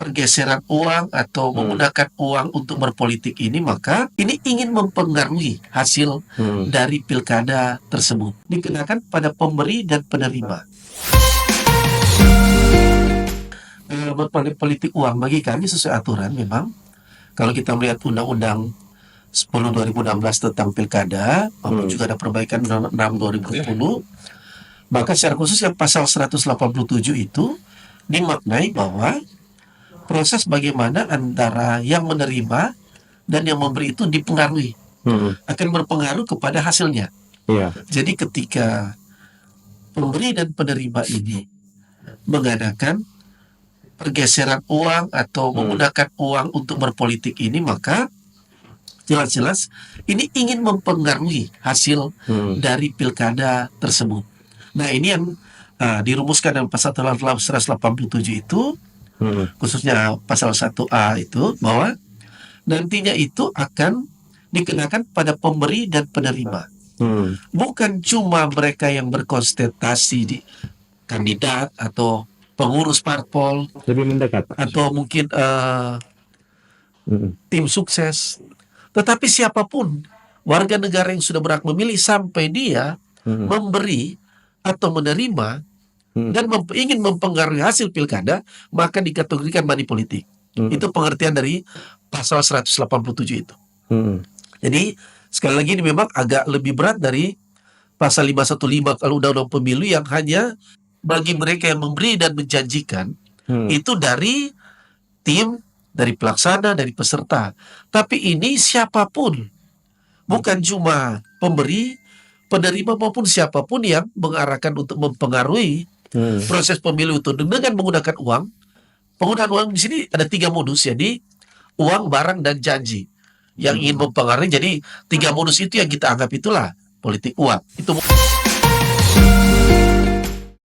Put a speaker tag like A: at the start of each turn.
A: pergeseran uang atau menggunakan uang untuk berpolitik ini, maka ini ingin mempengaruhi hasil dari pilkada tersebut. Dikenakan pada pemberi dan penerima. Berpolitik uang bagi kami sesuai aturan memang. Kalau kita melihat Undang-Undang 10 2016 tentang pilkada, maupun juga ada perbaikan Undang-Undang 6 2010, maka secara khusus yang pasal 187 itu dimaknai bahwa proses bagaimana antara yang menerima dan yang memberi itu dipengaruhi, akan berpengaruh kepada hasilnya. Jadi ketika pemberi dan penerima ini mengadakan pergeseran uang atau menggunakan uang untuk berpolitik ini, maka jelas-jelas ini ingin mempengaruhi hasil dari pilkada tersebut. Nah, ini yang dirumuskan dalam pasal 187 itu, khususnya pasal 1A itu, bahwa nantinya itu akan dikenakan pada pemberi dan penerima. Bukan cuma mereka yang berkonsentrasi di kandidat atau pengurus parpol,
B: lebih mendekat,
A: atau mungkin tim sukses, tetapi siapapun warga negara yang sudah berhak memilih sampai dia memberi atau menerima dan ingin mempengaruhi hasil pilkada, maka dikategorikan money politik. Itu pengertian dari pasal 187 itu. Jadi sekali lagi ini memang agak lebih berat dari pasal 515 kalau undang-undang pemilu yang hanya bagi mereka yang memberi dan menjanjikan, itu dari tim, dari pelaksana, dari peserta. Tapi ini siapapun, bukan cuma pemberi, penerima maupun siapapun yang mengarahkan untuk mempengaruhi proses pemilu itu dengan menggunakan uang. Penggunaan uang di sini ada 3 modus, jadi uang, barang, dan janji yang ingin mempengaruhi. Jadi 3 modus itu yang kita anggap itulah politik uang. Itu